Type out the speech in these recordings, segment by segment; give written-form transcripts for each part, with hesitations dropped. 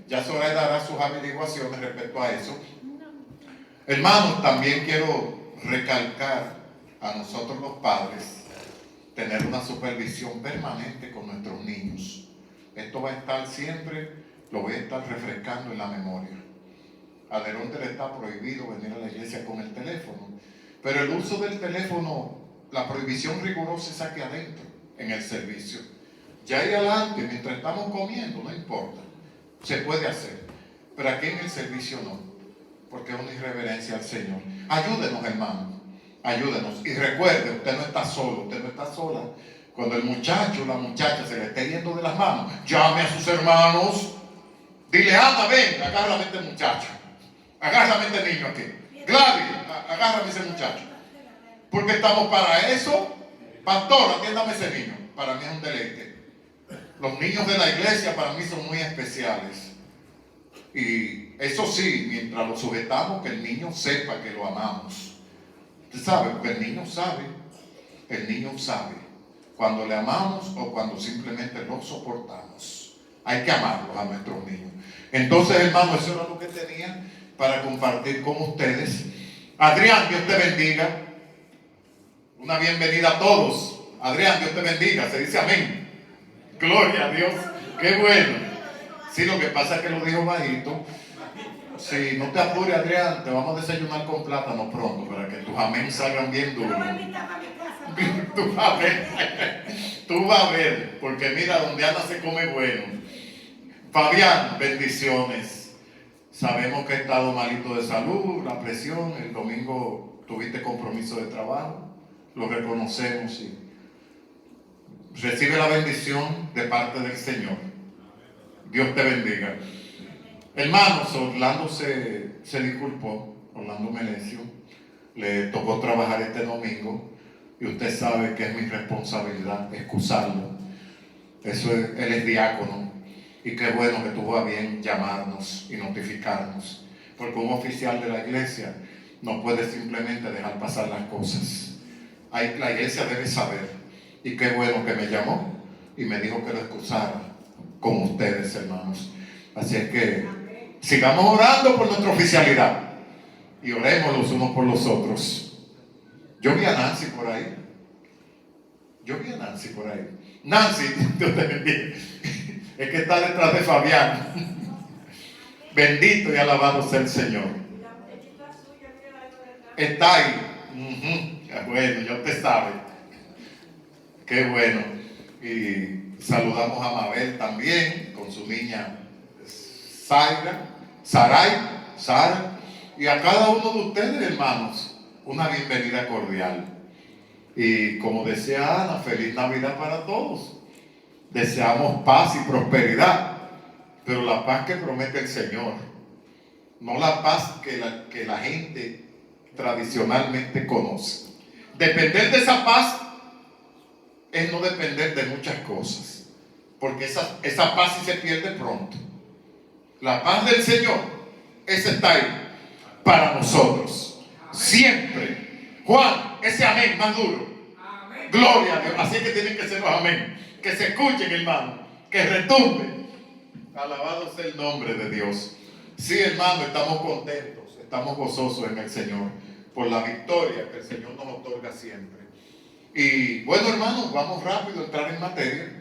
Ya Soraya dará sus averiguaciones respecto a eso. Hermanos, también quiero recalcar a nosotros los padres tener una supervisión permanente con nuestros niños. Esto va a estar siempre, lo voy a estar refrescando en la memoria. A Deronte le está prohibido venir a la iglesia con el teléfono, pero el uso del teléfono, la prohibición rigurosa es aquí adentro, en el servicio. Ya ahí adelante, mientras estamos comiendo, no importa, se puede hacer, pero aquí en el servicio no, porque es una irreverencia al Señor. Ayúdenos, hermanos, ayúdenos. Y recuerde, usted no está solo, usted no está sola. Cuando el muchacho o la muchacha se le esté yendo de las manos, llame a sus hermanos, dile, Ana, ven, agárrame a este muchacho, agárrame a este niño aquí. Gladys, agárrame a ese muchacho. Porque estamos para eso. Pastor, atiéndame ese niño. Para mí es un deleite. Los niños de la iglesia para mí son muy especiales. Y eso sí, mientras lo sujetamos, que el niño sepa que lo amamos. Usted sabe, porque el niño sabe cuando le amamos o cuando simplemente lo soportamos. Hay que amarlos a nuestros niños. Entonces, hermano, eso era lo que tenía para compartir con ustedes. Adrián, Dios te bendiga. Una bienvenida a todos. Adrián, Dios te bendiga. Se dice amén. Gloria a Dios. Qué bueno. Sí, lo que pasa es que lo dijo bajito. Sí, no te apures, Adrián. Te vamos a desayunar con plátano pronto para que tus amén salgan bien duros. Tú vas a ver. Porque mira, donde Ana se come bueno. Fabián, bendiciones. Sabemos que he estado malito de salud, la presión. El domingo tuviste compromiso de trabajo. Lo reconocemos y recibe la bendición de parte del Señor. Dios te bendiga. Hermanos, Orlando se disculpó, Orlando Melesio. Le tocó trabajar este domingo y usted sabe que es mi responsabilidad excusarlo. Él es diácono y qué bueno que tuvo a bien llamarnos y notificarnos, porque un oficial de la iglesia no puede simplemente dejar pasar las cosas. La iglesia debe saber, y qué bueno que me llamó y me dijo que lo excusara con ustedes, hermanos. Así es que sigamos orando por nuestra oficialidad y oremos los unos por los otros. Yo vi a Nancy por ahí. Nancy, Dios te bendiga. Es que está detrás de Fabián. Bendito y alabado sea el Señor. Está ahí. Bueno, ya usted sabe. Qué bueno. Y saludamos a Mabel también con su niña Sara, y a cada uno de ustedes, hermanos, una bienvenida cordial. Y como decía Ana, feliz Navidad para todos. Deseamos paz y prosperidad, pero la paz que promete el Señor, no la paz que la gente tradicionalmente conoce. Depender de esa paz es no depender de muchas cosas, porque esa paz sí se pierde pronto. La paz del Señor, esa está ahí para nosotros siempre. Juan, ese amén más duro. Amén. Gloria a Dios. Así que tienen que ser los amén, que se escuchen, hermano, que retumben. Alabado sea el nombre de Dios. Sí, hermano, estamos contentos, estamos gozosos en el Señor por la victoria que el Señor nos otorga siempre. Y bueno, hermanos, vamos rápido a entrar en materia.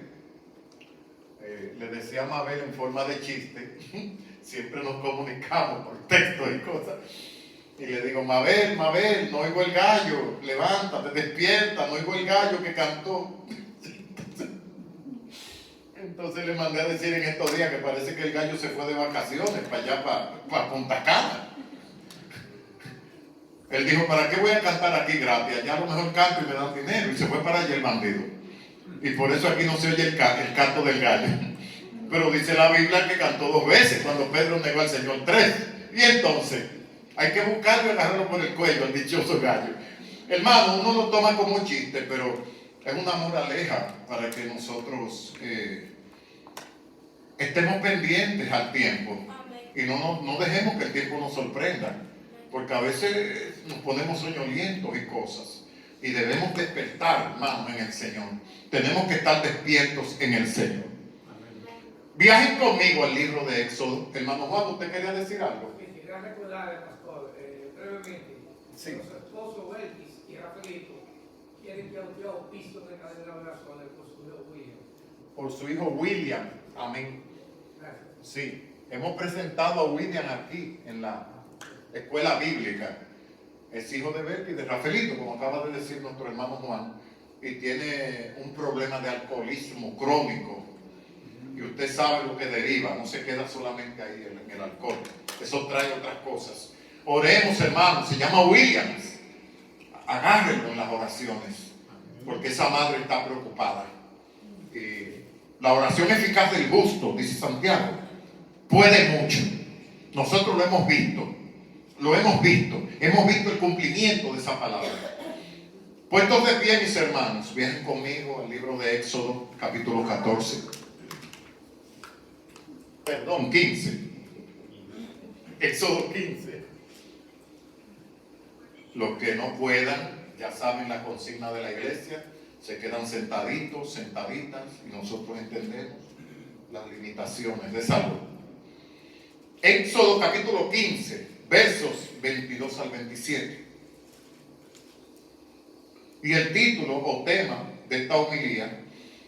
Le decía a Mabel en forma de chiste, siempre nos comunicamos por texto y cosas, y le digo, Mabel, no oigo el gallo, levántate, despierta, no oigo el gallo que cantó. Entonces le mandé a decir en estos días que parece que el gallo se fue de vacaciones para allá, para Punta Cana. Él dijo, ¿para qué voy a cantar aquí gratis? Allá a lo mejor canto y me dan dinero, y se fue para allá el bandido. Y por eso aquí no se oye el canto del gallo. Pero dice la Biblia que cantó 2 veces, cuando Pedro negó al Señor 3. Y entonces, hay que buscarlo y agarrarlo por el cuello, al dichoso gallo. Hermano, uno lo toma como un chiste, pero es una moraleja para que nosotros estemos pendientes al tiempo. Y no dejemos que el tiempo nos sorprenda. Porque a veces nos ponemos soñolientos y cosas. Y debemos despertar, hermanos, en el Señor. Tenemos que estar despiertos en el Señor. Viajen conmigo al libro de Éxodo. Hermano Juan, ¿usted quería decir algo? Sí, quería recordar, pastor, brevemente, Sí. los esposos Belkis y Rafaelito quieren que usted auspicie una cadena de oraciones por su hijo William. Por su hijo William. Amén. Gracias. Sí, hemos presentado a William aquí en la escuela bíblica. Es hijo de Betty y de Rafaelito, como acaba de decir nuestro hermano Juan, y tiene un problema de alcoholismo crónico. Y usted sabe lo que deriva, no se queda solamente ahí en el alcohol. Eso trae otras cosas. Oremos, hermanos, se llama Williams. Agárrenlo en las oraciones, porque esa madre está preocupada. La oración eficaz del justo, dice Santiago, puede mucho. Nosotros lo hemos visto. Hemos visto el cumplimiento de esa palabra. Puestos de pie, mis hermanos, vienen conmigo al libro de Éxodo, capítulo 15. Éxodo 15. Los que no puedan, ya saben la consigna de la iglesia, se quedan sentaditos, sentaditas, y nosotros entendemos las limitaciones de salud. Éxodo capítulo 15, versos 22 al 27. Y el título o tema de esta homilía: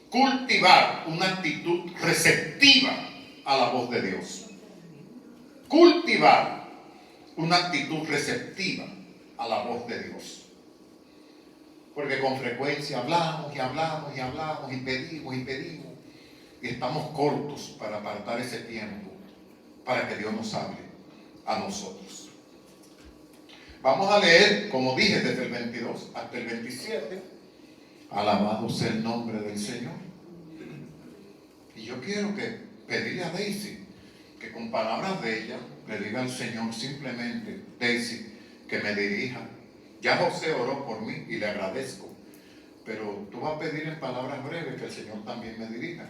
cultivar una actitud receptiva a la voz de Dios. Cultivar una actitud receptiva a la voz de Dios. Porque con frecuencia hablamos y pedimos y estamos cortos para apartar ese tiempo para que Dios nos hable a nosotros. Vamos a leer, como dije, desde el 22 hasta el 27. Alabado sea el nombre del Señor. Y yo quiero pedirle a Daisy que con palabras de ella le diga al Señor simplemente: Daisy, que me dirija. Ya José oró por mí y le agradezco, pero tú vas a pedir en palabras breves que el Señor también me dirija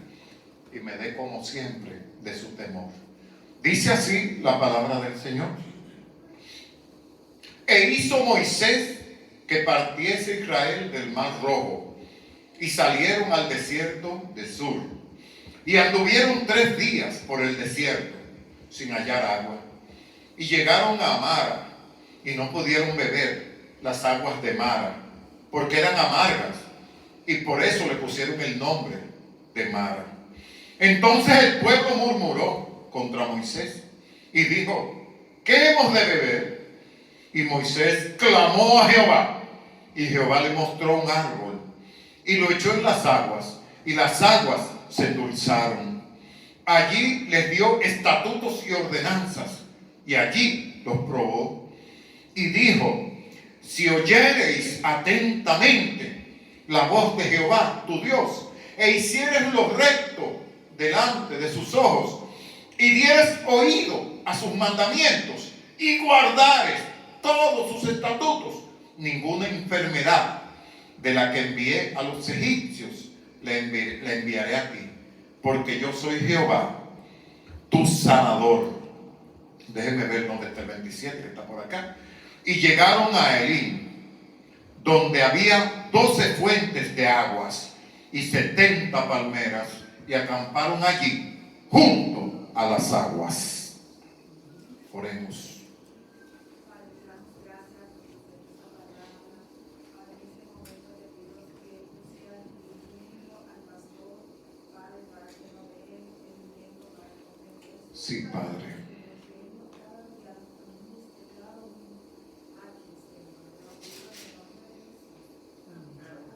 y me dé, como siempre, de su temor. Dice así la palabra del Señor: e hizo Moisés que partiese Israel del mar Rojo, y salieron al desierto de Sur, y anduvieron 3 días por el desierto sin hallar agua, y llegaron a Mara, y no pudieron beber las aguas de Mara, porque eran amargas, y por eso le pusieron el nombre de Mara. Entonces el pueblo murmuró contra Moisés y dijo: ¿qué hemos de beber? Y Moisés clamó a Jehová, y Jehová le mostró un árbol, y lo echó en las aguas, y las aguas se endulzaron. Allí les dio estatutos y ordenanzas, y allí los probó. Y dijo: si oyereis atentamente la voz de Jehová tu Dios, e hicieres lo recto delante de sus ojos, y dieres oído a sus mandamientos, y guardares todos sus estatutos, ninguna enfermedad de la que envié a los egipcios le enviaré a ti, porque yo soy Jehová, tu sanador. Déjenme ver dónde está el 27, que está por acá. Y llegaron a Elim, donde había 12 fuentes de aguas y 70 palmeras, y acamparon allí junto a las aguas. Oremos. Sí, Padre.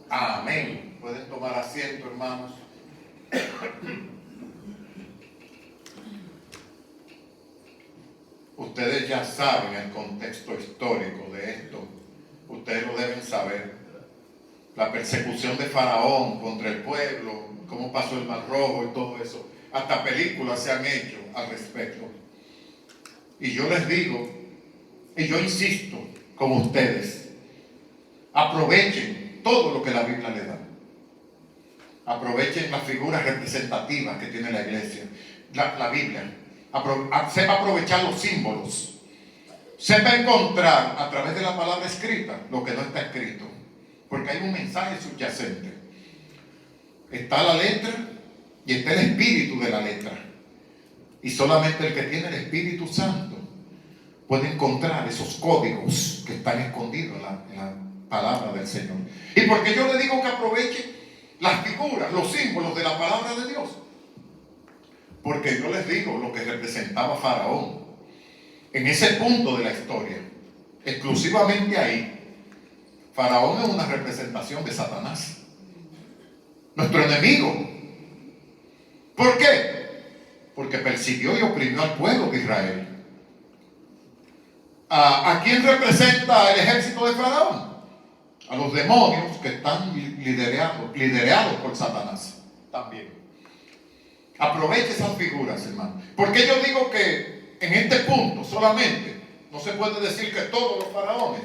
Amén. Pueden tomar asiento, hermanos. Ustedes ya saben el contexto histórico de esto. Ustedes lo deben saber. La persecución de Faraón contra el pueblo, cómo pasó el Mar Rojo y todo eso. Hasta películas se han hecho al respecto. Y yo les digo, y yo insisto con ustedes, aprovechen todo lo que la Biblia les da. Aprovechen las figuras representativas que tiene la iglesia, la Biblia. Sepa aprovechar los símbolos. Sepa encontrar a través de la palabra escrita lo que no está escrito. Porque hay un mensaje subyacente. Está la letra y está el espíritu de la letra. Y solamente el que tiene el Espíritu Santo puede encontrar esos códigos que están escondidos en la palabra del Señor. ¿Y por qué yo le digo que aproveche las figuras, los símbolos de la palabra de Dios? Porque yo les digo lo que representaba Faraón. En ese punto de la historia, exclusivamente ahí, Faraón es una representación de Satanás, nuestro enemigo. ¿Por qué? Porque persiguió y oprimió al pueblo de Israel. ¿A quién representa el ejército de Faraón? A los demonios que están liderados por Satanás también. Aproveche esas figuras, hermano. Porque yo digo que en este punto solamente no se puede decir que todos los faraones,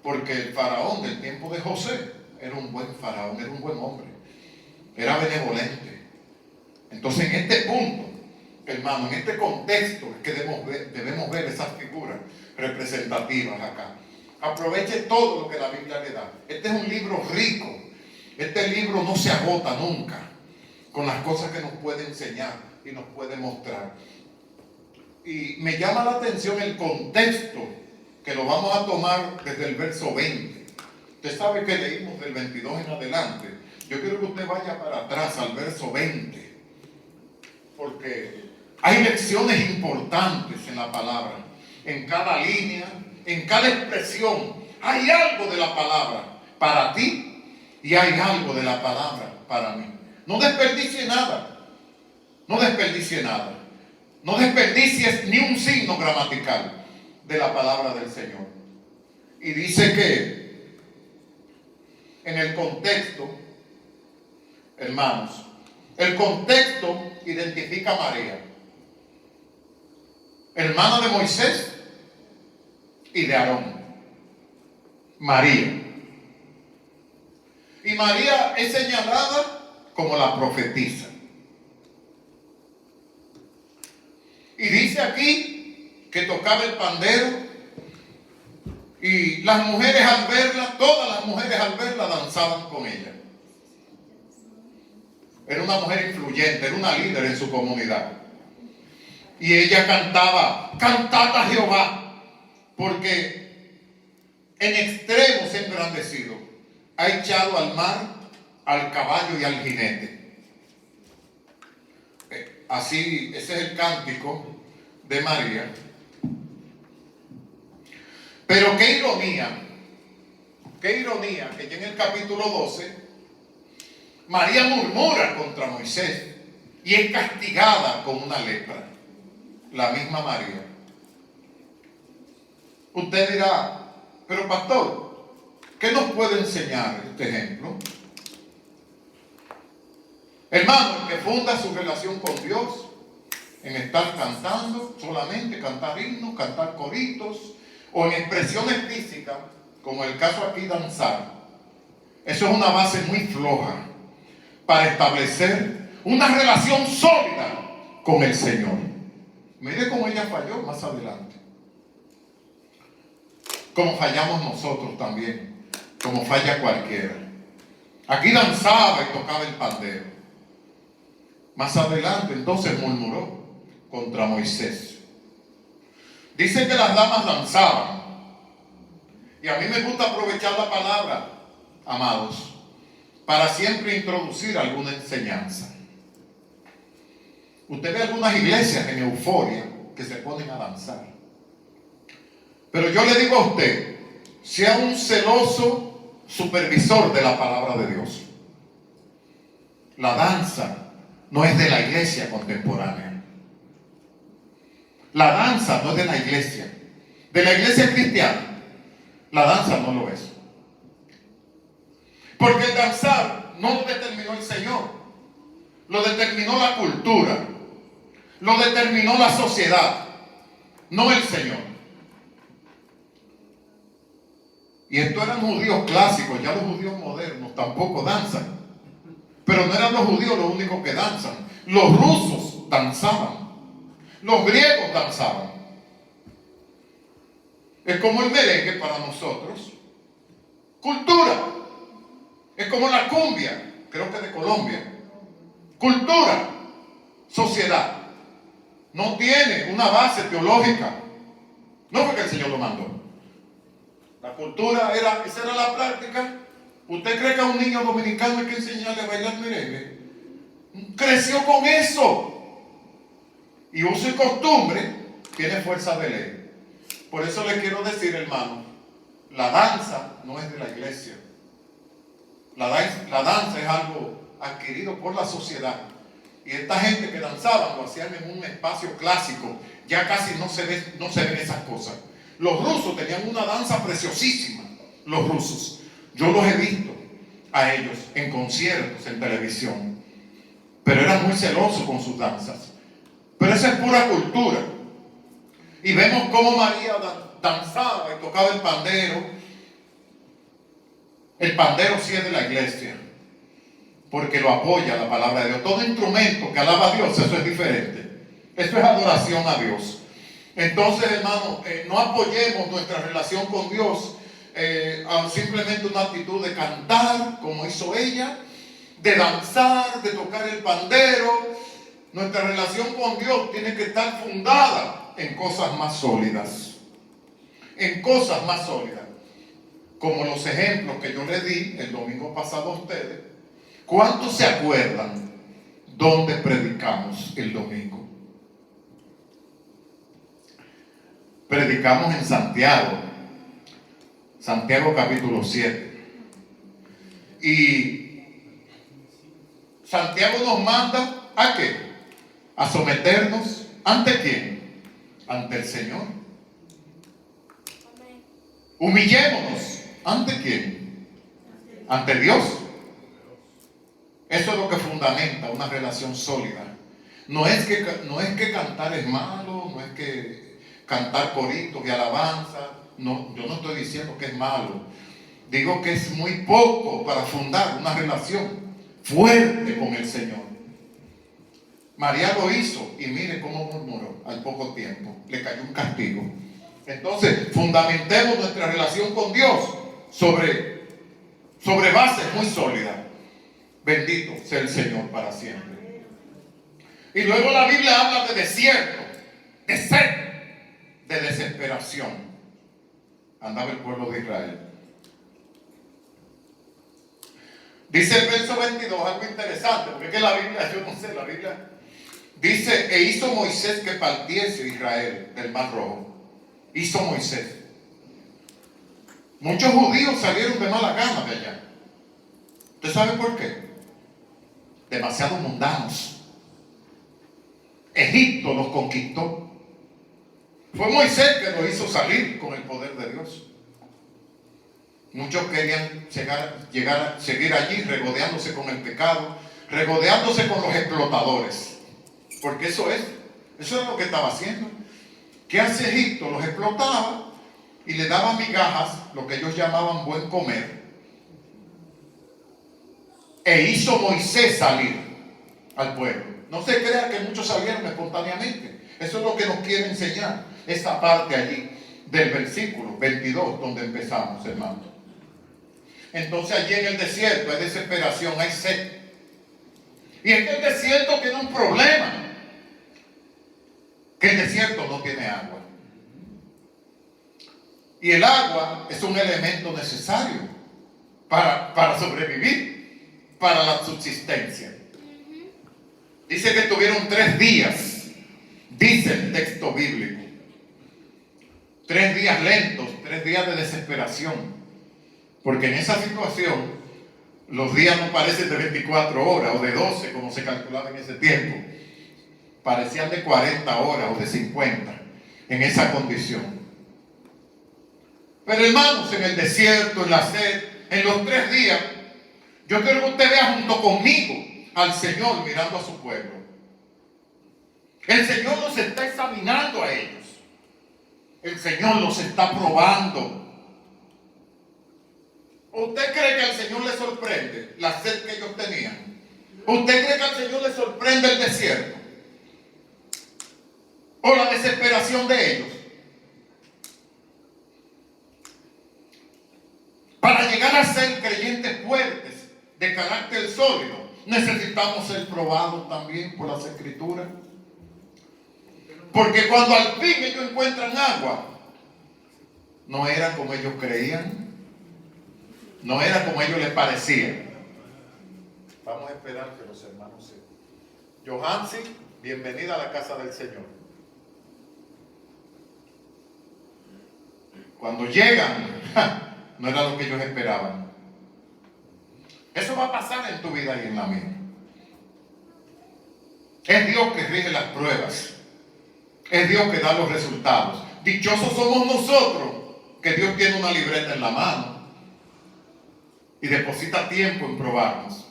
porque el faraón del tiempo de José era un buen faraón, era un buen hombre, era benevolente. Entonces en este punto, hermano, en este contexto es que debemos ver esas figuras representativas acá. Aproveche todo lo que la Biblia le da. Este es un libro rico. Este libro no se agota nunca con las cosas que nos puede enseñar y nos puede mostrar. Y me llama la atención el contexto, que lo vamos a tomar desde el verso 20. Usted sabe que leímos del 22 en adelante. Yo quiero que usted vaya para atrás al verso 20, porque hay lecciones importantes en la palabra. En cada línea, en cada expresión, hay algo de la palabra para ti y hay algo de la palabra para mí. No desperdicie nada. No desperdicie nada. No desperdicies ni un signo gramatical de la palabra del Señor. Y dice que en el contexto, hermanos, el contexto identifica a María, hermana de Moisés y de Aarón. María. Y María es señalada como la profetisa. Y dice aquí que tocaba el pandero, y las mujeres al verla, todas las mujeres al verla danzaban con ella. Era una mujer influyente, era una líder en su comunidad. Y ella cantaba, cantad a Jehová, porque en extremo se ha engrandecido. Ha echado al mar, al caballo y al jinete. Así, ese es el cántico de María. Pero qué ironía que ya en el capítulo 12, María murmura contra Moisés y es castigada con una lepra. La misma María. Usted dirá, pero pastor, ¿qué nos puede enseñar este ejemplo? Hermano, el que funda su relación con Dios en estar cantando, solamente cantar himnos, cantar coritos, o en expresiones físicas, como el caso aquí danzar, eso es una base muy floja para establecer una relación sólida con el Señor. Mire cómo ella falló más adelante. Como fallamos nosotros también, como falla cualquiera. Aquí danzaba y tocaba el pandero. Más adelante entonces murmuró contra Moisés. Dice que las damas danzaban. Y a mí me gusta aprovechar la palabra, amados, para siempre introducir alguna enseñanza. Usted ve algunas iglesias en euforia que se ponen a danzar. Pero yo le digo a usted, sea un celoso supervisor de la palabra de Dios. La danza no es de la iglesia contemporánea. La danza no es de la iglesia. De la iglesia cristiana, la danza no lo es. Porque el danzar no lo determinó el Señor. Lo determinó la cultura. Lo determinó la sociedad. No el Señor. Y estos eran judíos clásicos. Ya los judíos modernos tampoco danzan. Pero no eran los judíos los únicos que danzan. Los rusos danzaban. Los griegos danzaban. Es como el merengue para nosotros. Cultura. Es como la cumbia, creo que de Colombia. Cultura. Sociedad. no tiene una base teológica. No fue que el Señor lo mandó. La cultura esa era la práctica. ¿Usted cree que a un niño dominicano hay que enseñarle a bailar merengue? Creció con eso. Y uso y costumbre tiene fuerza de ley. Por eso le quiero decir, hermano, la danza no es de la iglesia. La danza es algo adquirido por la sociedad. Y esta gente que danzaba lo hacían en un espacio clásico. Ya casi no se ven esas cosas. Los rusos tenían una danza preciosísima. Los rusos. Yo los he visto a ellos en conciertos, en televisión. Pero eran muy celosos con sus danzas. Pero esa es pura cultura. Y vemos cómo María danzaba y tocaba el pandero. El pandero sí es de la iglesia, porque lo apoya la palabra de Dios. Todo instrumento que alaba a Dios, eso es diferente. Eso es adoración a Dios. Entonces, hermano, no apoyemos nuestra relación con Dios a simplemente una actitud de cantar, como hizo ella, de danzar, de tocar el pandero. Nuestra relación con Dios tiene que estar fundada en cosas más sólidas. En cosas más sólidas. Como los ejemplos que yo les di el domingo pasado a ustedes. ¿Cuántos se acuerdan dónde predicamos el domingo? Predicamos en Santiago. Santiago capítulo 7. Y Santiago nos manda ¿a qué? A someternos. ¿Ante quién? Ante el Señor. Humillémonos. ¿Ante quién? Ante Dios. Eso es lo que fundamenta una relación sólida. No es que cantar es malo, no es que cantar coritos y alabanza. No, yo no estoy diciendo que es malo. Digo que es muy poco para fundar una relación fuerte con el Señor. María lo hizo y mire cómo murmuró al poco tiempo. Le cayó un castigo. Entonces, fundamentemos nuestra relación con Dios sobre bases muy sólidas. Bendito sea el Señor para siempre. Y luego la Biblia habla de desierto, de sed, de desesperación. Andaba el pueblo de Israel. Dice el verso 22 algo interesante, porque es que la Biblia, yo no sé, la Biblia dice, e hizo Moisés que partiese Israel del Mar Rojo. Hizo Moisés. Muchos judíos salieron de mala gana de allá. ¿Usted sabe por qué? Demasiado mundanos. Egipto los conquistó. Fue Moisés que los hizo salir con el poder de Dios. Muchos querían seguir allí regodeándose con el pecado, regodeándose con los explotadores. Porque eso es lo que estaba haciendo. ¿Qué hace Egipto? Los explotaba y le daba migajas, lo que ellos llamaban buen comer. E hizo Moisés salir al pueblo. No se crea que muchos salieron espontáneamente. Eso es lo que nos quiere enseñar esa parte allí del versículo 22 donde empezamos, hermano. Entonces allí en el desierto hay desesperación, hay sed. Y es que el desierto tiene un problema. Que el desierto no tiene agua. Y el agua es un elemento necesario para sobrevivir, para la subsistencia. Dice que tuvieron 3 días, dice el texto bíblico. 3 días lentos, 3 días de desesperación. Porque en esa situación, los días no parecen de 24 horas o de 12, como se calculaba en ese tiempo. Parecían de 40 horas o de 50, en esa condición. Pero hermanos, en el desierto, en la sed, en los 3 días, yo quiero que usted vea junto conmigo al Señor mirando a su pueblo. El Señor los está examinando a ellos. El Señor los está probando. ¿Usted cree que al Señor le sorprende la sed que ellos tenían? ¿Usted cree que al Señor le sorprende el desierto? ¿O la desesperación de ellos? Para llegar a ser creyentes fuertes, de carácter sólido, necesitamos ser probados también por las Escrituras. Porque cuando al fin ellos encuentran agua, no era como ellos creían, no era como a ellos les parecía. Vamos a esperar que los hermanos se... Johansi, bienvenida a la casa del Señor. Cuando llegan, no era lo que ellos esperaban. Eso va a pasar en tu vida y en la mía. Es Dios que rige las pruebas. Es Dios que da los resultados. Dichosos somos nosotros que Dios tiene una libreta en la mano y deposita tiempo en probarnos.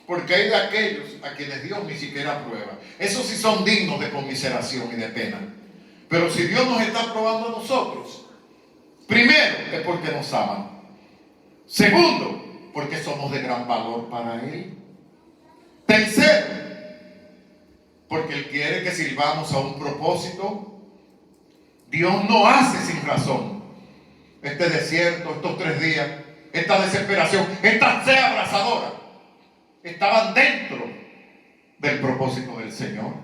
Porque hay de aquellos a quienes Dios ni siquiera prueba. Esos sí son dignos de conmiseración y de pena. Pero si Dios nos está probando a nosotros, primero es porque nos ama. Segundo, porque somos de gran valor para Él. Tercero, porque Él quiere que sirvamos a un propósito. Dios no hace sin razón. Este desierto, estos 3 días, esta desesperación, esta sed abrasadora, estaban dentro del propósito del Señor.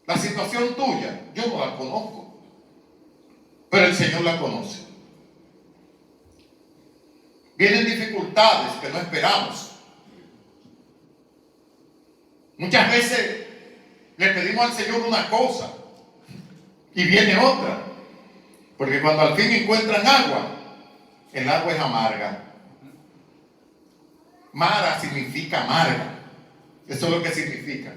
La situación tuya, yo no la conozco, pero el Señor la conoce. Vienen dificultades que no esperamos. Muchas veces le pedimos al Señor una cosa y viene otra. Porque cuando al fin encuentran agua, el agua es amarga. Mara significa amarga. Eso es lo que significa.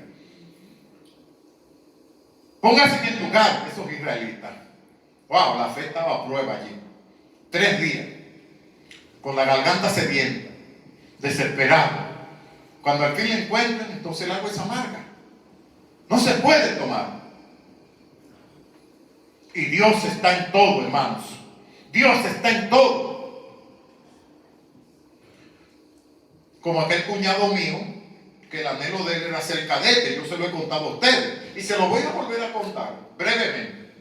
Póngase en el lugar de esos israelitas. Wow, la fe estaba a prueba allí. 3 días. Con la garganta sedienta, desesperado. Cuando al fin la encuentran, entonces el agua es amarga. No se puede tomar. Y Dios está en todo, hermanos. Dios está en todo. Como aquel cuñado mío, que el anhelo de él era ser cadete. Yo se lo he contado a ustedes. Y se lo voy a volver a contar brevemente.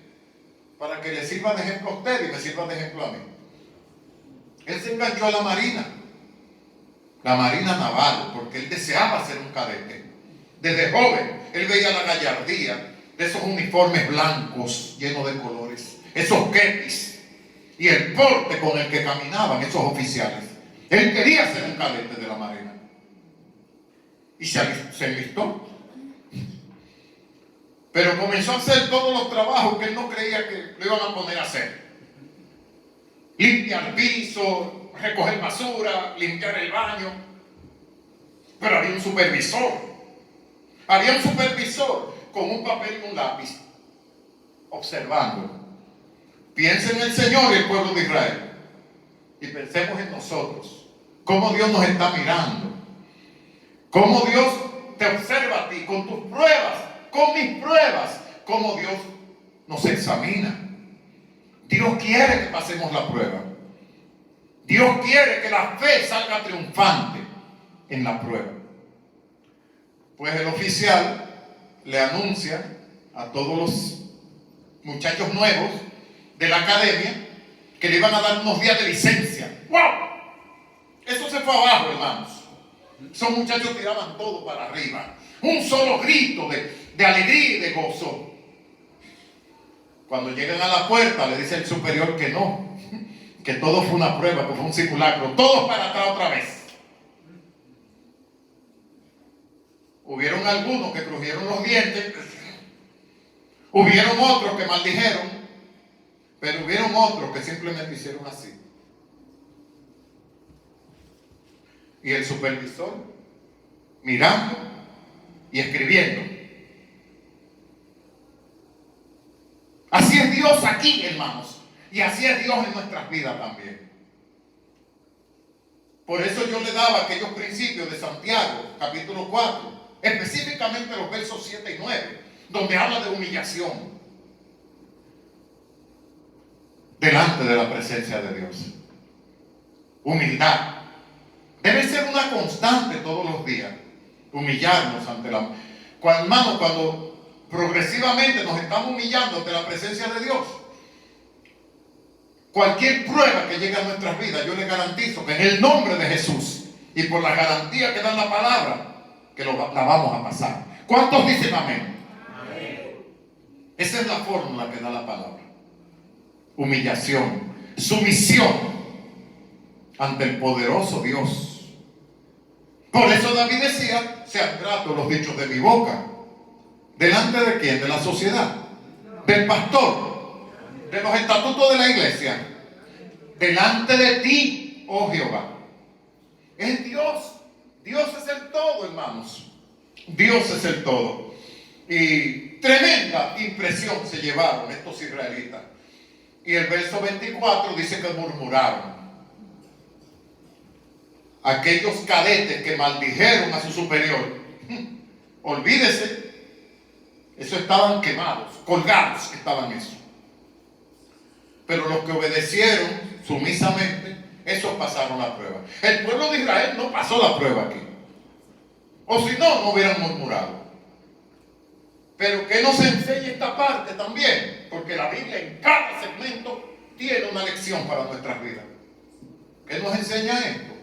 Para que le sirva de ejemplo a ustedes y me sirva de ejemplo a mí. Él se enganchó a la marina naval, porque él deseaba ser un cadete. Desde joven, él veía la gallardía de esos uniformes blancos llenos de colores, esos kepis y el porte con el que caminaban esos oficiales. Él quería ser un cadete de la marina y se enlistó. Pero comenzó a hacer todos los trabajos que él no creía que lo iban a poner a hacer. Limpiar piso, recoger basura, limpiar el baño. Pero había un supervisor. Había un supervisor con un papel y un lápiz, observando. Piensa en el Señor y el pueblo de Israel. Y pensemos en nosotros. Cómo Dios nos está mirando. Cómo Dios te observa a ti con tus pruebas, con mis pruebas. Cómo Dios nos examina. Dios quiere que pasemos la prueba. Dios quiere que la fe salga triunfante en la prueba. Pues el oficial le anuncia a todos los muchachos nuevos de la academia que le iban a dar unos días de licencia. ¡Wow! Eso se fue abajo, hermanos. Esos muchachos tiraban todo para arriba. Un solo grito de alegría y de gozo. Cuando llegan a la puerta le dice el superior que no, que todo fue una prueba, que fue un simulacro. Todos para atrás otra vez. Hubieron algunos que crujieron los dientes, hubieron otros que maldijeron, pero hubieron otros que simplemente hicieron así. Y el supervisor mirando y escribiendo. Así es Dios aquí, hermanos, y así es Dios en nuestras vidas también. Por eso yo le daba aquellos principios de Santiago, capítulo 4, específicamente los versos 7 y 9, donde habla de humillación delante de la presencia de Dios. Humildad. Debe ser una constante todos los días. Humillarnos ante la... Cuando progresivamente nos estamos humillando ante la presencia de Dios, cualquier prueba que llegue a nuestras vidas, yo les garantizo que en el nombre de Jesús y por la garantía que da la palabra, que la vamos a pasar. ¿Cuántos dicen amén? Esa es la fórmula que da la palabra. Humillación, sumisión ante el poderoso Dios. Por eso David decía: sean gratos los dichos de mi boca. ¿Delante de quién? De la sociedad, del pastor, de los estatutos de la iglesia. Delante de ti, oh Jehová. Es Dios. Dios es el todo, hermanos. Dios es el todo. Y tremenda impresión se llevaron estos israelitas. Y el verso 24 dice que murmuraron. Aquellos cadetes que maldijeron a su superior, olvídese, eso estaban quemados, colgados estaban eso. Pero los que obedecieron sumisamente, esos pasaron la prueba. El pueblo de Israel no pasó la prueba aquí. O si no, no hubieran murmurado. Pero que nos enseñe esta parte también, porque la Biblia en cada segmento tiene una lección para nuestras vidas. ¿Qué nos enseña esto?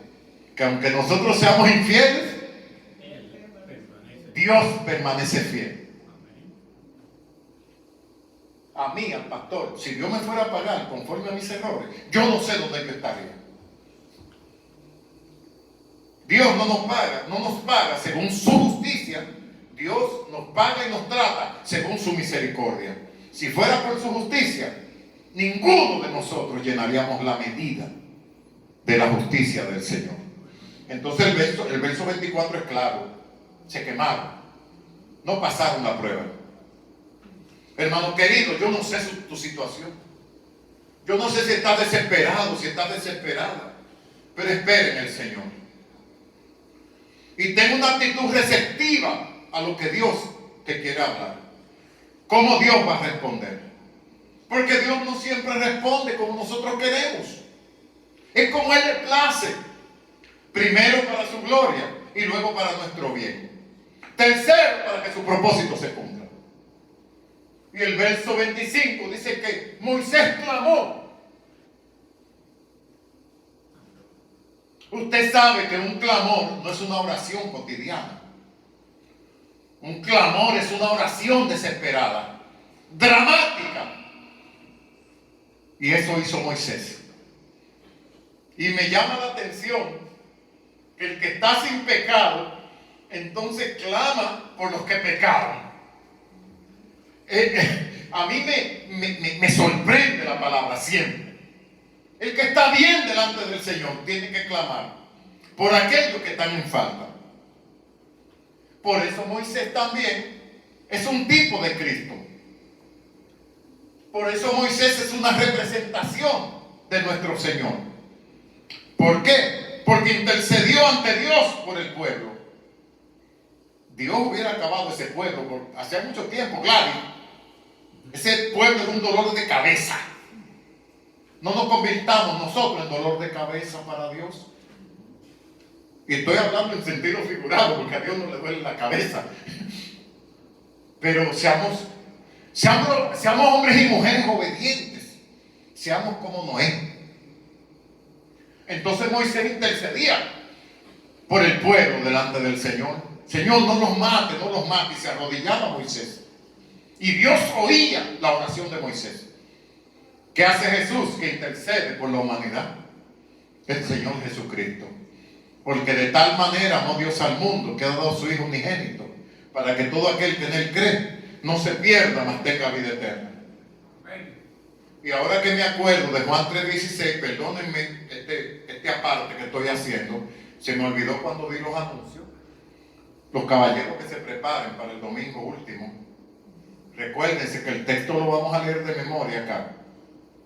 Que aunque nosotros seamos infieles, Dios permanece fiel. A mí, al pastor, si Dios me fuera a pagar conforme a mis errores, yo no sé dónde yo estaría. Dios no nos paga según su justicia. Dios nos paga y nos trata según su misericordia. Si fuera por su justicia, ninguno de nosotros llenaríamos la medida de la justicia del Señor. Entonces el verso 24 es claro. Se quemaron. No pasaron la prueba. Hermano querido, yo no sé tu situación. Yo no sé si estás desesperado, si estás desesperada. Pero espera en el Señor. Y ten una actitud receptiva a lo que Dios te quiere hablar. ¿Cómo Dios va a responder? Porque Dios no siempre responde como nosotros queremos. Es como Él le place. Primero para su gloria y luego para nuestro bien. Tercero, para que su propósito se cumpla. Y el verso 25 dice que Moisés clamó. Usted sabe que un clamor no es una oración cotidiana. Un clamor es una oración desesperada, dramática. Y eso hizo Moisés. Y me llama la atención que el que está sin pecado, entonces clama por los que pecaron. A mí me sorprende la palabra siempre. El que está bien delante del Señor tiene que clamar por aquellos que están en falta. Por eso Moisés también es un tipo de Cristo. Por eso Moisés es una representación de nuestro Señor. ¿Por qué? Porque intercedió ante Dios por el pueblo. Dios hubiera acabado ese pueblo hace mucho tiempo, Gladys. Ese pueblo es un dolor de cabeza. No nos convirtamos nosotros en dolor de cabeza para Dios. Y estoy hablando en sentido figurado, porque a Dios no le duele la cabeza. Pero seamos hombres y mujeres obedientes. Seamos como Noé. Entonces Moisés intercedía por el pueblo delante del Señor. Señor, no los mate, no los mate. Y se arrodillaba Moisés. Y Dios oía la oración de Moisés. ¿Qué hace Jesús? Que intercede por la humanidad. El Señor Jesucristo. Porque de tal manera amó Dios al mundo que ha dado a su Hijo unigénito, para que todo aquel que en Él cree no se pierda, mas tenga vida eterna. Y ahora que me acuerdo de Juan 3:16, perdónenme este aparte que estoy haciendo, se me olvidó cuando di los anuncios. Los caballeros que se preparen para el domingo último, recuérdense que el texto lo vamos a leer de memoria acá.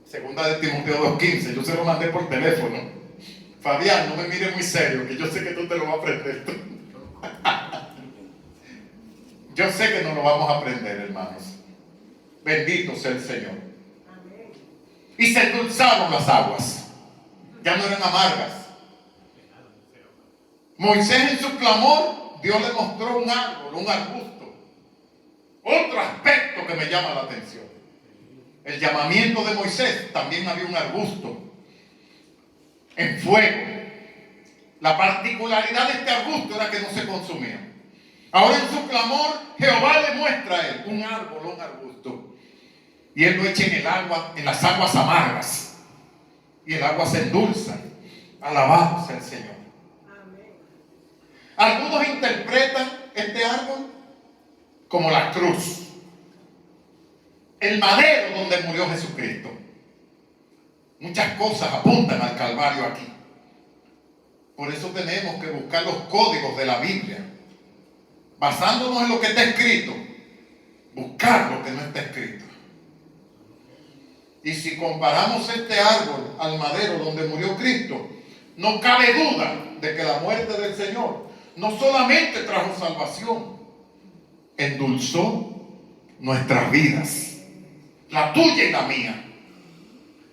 Segunda de Timoteo 2:15, yo se lo mandé por teléfono. Fabián, no me mire muy serio, que yo sé que tú te lo vas a aprender. Yo sé que no lo vamos a aprender, hermanos. Bendito sea el Señor. Y se endulzaron las aguas. Ya no eran amargas. Moisés en su clamor, Dios le mostró un árbol, un arbusto. Otro aspecto que me llama la atención. El llamamiento de Moisés, también había un arbusto en fuego. La particularidad de este arbusto era que no se consumía. Ahora en su clamor, Jehová le muestra a él un árbol, un arbusto. y Él lo echa en el agua, en las aguas amargas, y el agua se endulza. Alabado sea el Señor. Algunos interpretan este árbol como la cruz, el madero donde murió Jesucristo. Muchas cosas apuntan al Calvario aquí. Por eso tenemos que buscar los códigos de la Biblia, basándonos en lo que está escrito, buscar lo que no está escrito. Y si comparamos este árbol al madero donde murió Cristo, no cabe duda de que la muerte del Señor no solamente trajo salvación, endulzó nuestras vidas, la tuya y la mía.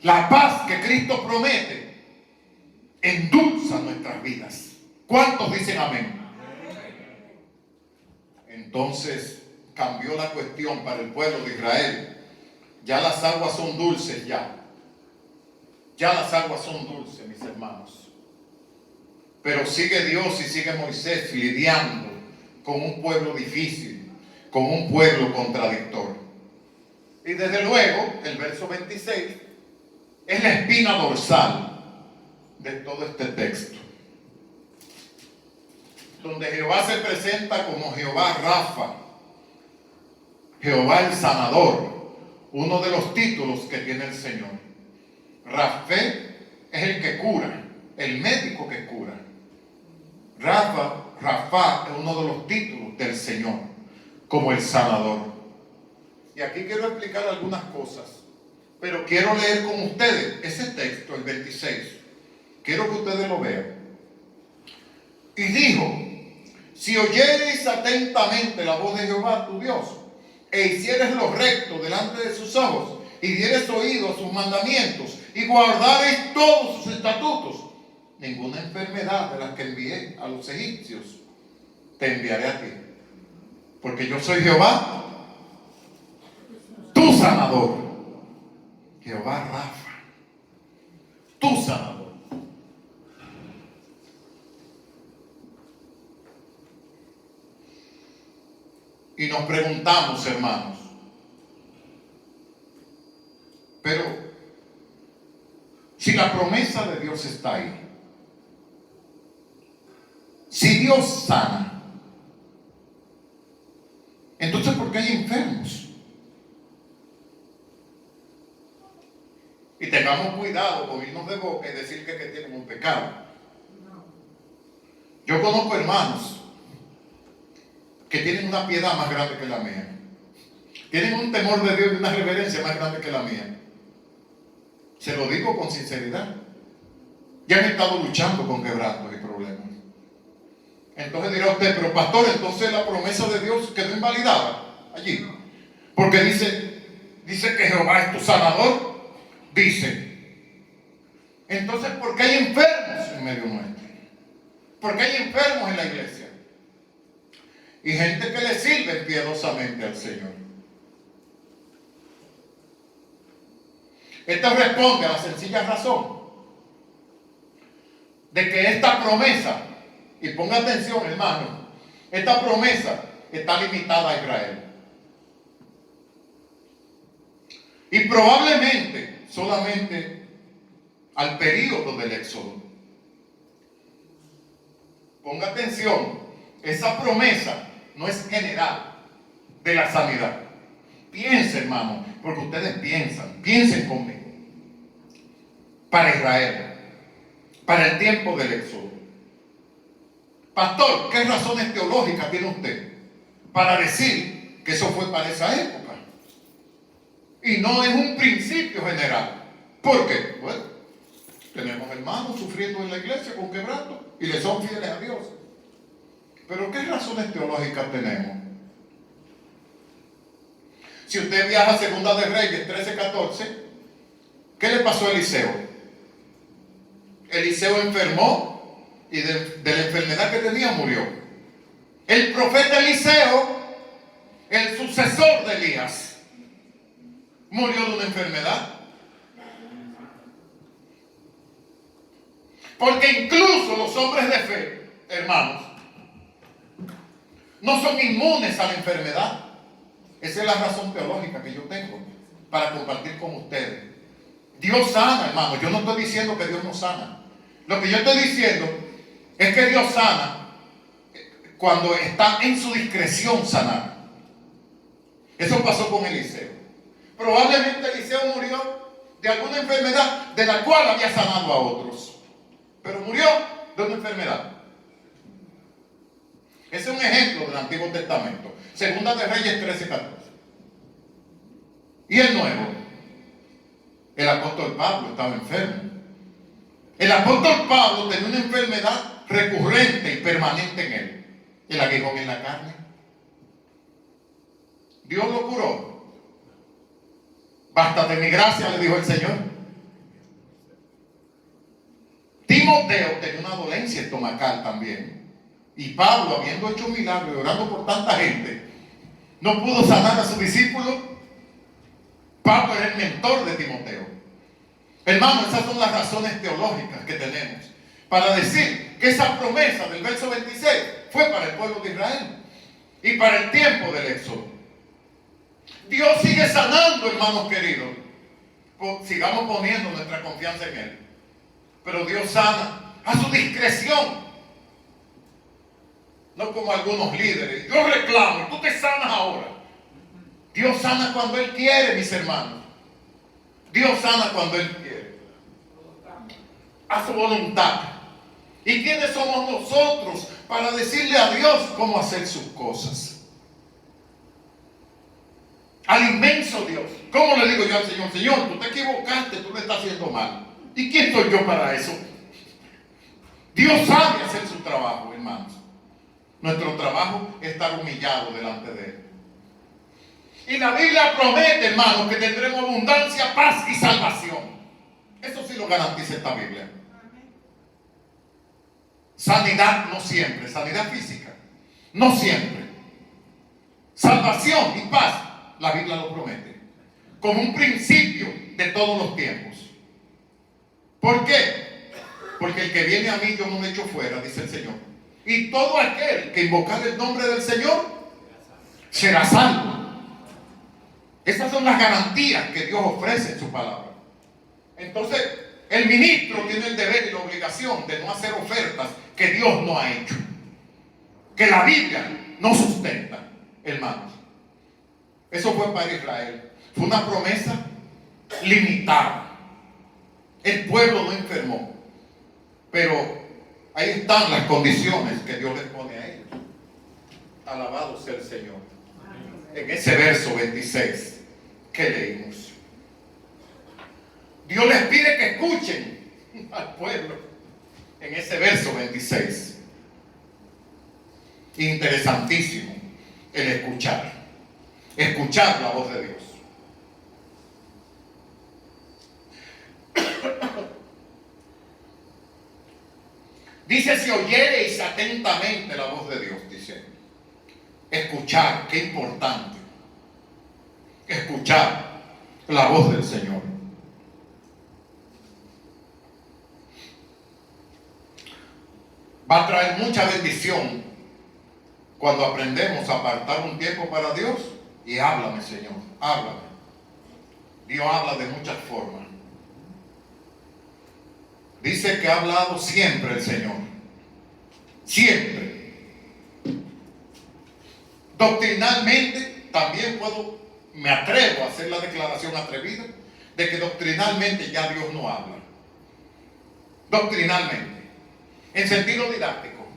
La paz que Cristo promete endulza nuestras vidas. ¿Cuántos dicen amén? Entonces cambió la cuestión para el pueblo de Israel. Ya las aguas son dulces ya. Ya las aguas son dulces, mis hermanos. Pero sigue Dios y sigue Moisés lidiando con un pueblo difícil, con un pueblo contradictor. Y desde luego, el verso 26 es la espina dorsal de todo este texto, donde Jehová se presenta como Jehová Rafa, Jehová el sanador, uno de los títulos que tiene el Señor. Rafé es el que cura, el médico que cura. Rafa es uno de los títulos del Señor, como el sanador. Y aquí quiero explicar algunas cosas, pero quiero leer con ustedes ese texto, el 26. Quiero que ustedes lo vean. Y dijo: si oyereis atentamente la voz de Jehová tu Dios, e hicieres lo recto delante de sus ojos, y dieres oído a sus mandamientos, y guardareis todos sus estatutos, ninguna enfermedad de las que envié a los egipcios te enviaré a ti, porque yo soy Jehová, tu sanador. Jehová Rafa, tu sanador. Y nos preguntamos, hermanos, pero si la promesa de Dios está ahí, si Dios sana, entonces ¿por qué hay enfermos? Y tengamos cuidado con irnos de boca y decir que tienen un pecado. Yo conozco hermanos que tienen una piedad más grande que la mía, tienen un temor de Dios y una reverencia más grande que la mía. Se lo digo con sinceridad. Ya han estado luchando con quebrantos y problemas. Entonces dirá usted: pero pastor, entonces la promesa de Dios quedó invalidada allí, porque dice que Jehová es tu sanador. Dice, entonces ¿por qué hay enfermos en medio nuestro? ¿Por qué hay enfermos en la iglesia? Y gente que le sirve piadosamente al Señor. Esto responde a la sencilla razón de que esta promesa, y ponga atención, hermano, esta promesa está limitada a Israel. Y probablemente solamente al período del Éxodo. Ponga atención, esa promesa no es general de la sanidad. Piense, hermano, porque ustedes piensen conmigo. Para Israel, para el tiempo del Éxodo. Pastor, ¿qué razones teológicas tiene usted para decir que eso fue para esa época? Y no es un principio general. ¿Por qué? Bueno, tenemos hermanos sufriendo en la iglesia con quebranto y le son fieles a Dios. Pero ¿qué razones teológicas tenemos? Si usted viaja a Segunda de Reyes 13:14, ¿qué le pasó a Eliseo? Eliseo enfermó y de la enfermedad que tenía murió. El profeta Eliseo, el sucesor de Elías, murió de una enfermedad. Porque incluso los hombres de fe, hermanos, no son inmunes a la enfermedad. Esa es la razón teológica que yo tengo para compartir con ustedes. Dios sana, hermano. Yo no estoy diciendo que Dios no sana. Lo que yo estoy diciendo es que Dios sana cuando está en su discreción sanar. Eso pasó con Eliseo. Probablemente Eliseo murió de alguna enfermedad de la cual había sanado a otros, pero murió de una enfermedad. Ese es un ejemplo del Antiguo Testamento. Segunda de Reyes 13:14. Y el Nuevo, el apóstol Pablo estaba enfermo. El apóstol Pablo tenía una enfermedad recurrente y permanente en él, el aguijón en la carne. Dios lo curó. Basta de mi gracia, le dijo el Señor. Timoteo tenía una dolencia estomacal también. Y Pablo, habiendo hecho un milagro y orando por tanta gente, no pudo sanar a su discípulo. Pablo era el mentor de Timoteo. Hermano, esas son las razones teológicas que tenemos para decir que esa promesa del verso 26 fue para el pueblo de Israel y para el tiempo del Éxodo. Dios sigue sanando, hermanos queridos. Sigamos poniendo nuestra confianza en Él. Pero Dios sana a su discreción. No como algunos líderes. Yo reclamo, tú te sanas ahora. Dios sana cuando Él quiere, mis hermanos. Dios sana cuando Él quiere. A su voluntad. ¿Y quiénes somos nosotros para decirle a Dios cómo hacer sus cosas? Al inmenso Dios. ¿Cómo le digo yo al Señor? Señor, tú te equivocaste, tú le estás haciendo mal. ¿Y quién soy yo para eso? Dios sabe hacer su trabajo, hermanos. Nuestro trabajo es estar humillado delante de Él. Y la Biblia promete, hermanos, que tendremos abundancia, paz y salvación. Eso sí lo garantiza esta Biblia. Sanidad no siempre, sanidad física, no siempre. Salvación y paz, la Biblia lo promete, como un principio de todos los tiempos. ¿Por qué? Porque el que viene a mí yo no le echo fuera, dice el Señor. Y todo aquel que invocar el nombre del Señor será salvo. Esas son las garantías que Dios ofrece en su palabra. Entonces, el ministro tiene el deber y la obligación de no hacer ofertas que Dios no ha hecho, que la Biblia no sustenta, hermanos. Eso fue para Israel. Fue una promesa limitada. El pueblo no enfermó, pero ahí están las condiciones que Dios les pone a ellos. Alabado sea el Señor. En ese verso 26 que leímos, Dios les pide que escuchen al pueblo. En ese verso 26, interesantísimo el escuchar la voz de Dios. Dice: si oyereis atentamente la voz de Dios, dice. Escuchar, qué importante. Escuchar la voz del Señor. Va a traer mucha bendición cuando aprendemos a apartar un tiempo para Dios. Y háblame, Señor, háblame. Dios habla de muchas formas. Dice que ha hablado siempre el Señor. Siempre. Doctrinalmente también me atrevo a hacer la declaración atrevida de que doctrinalmente ya Dios no habla. Doctrinalmente. En sentido didáctico.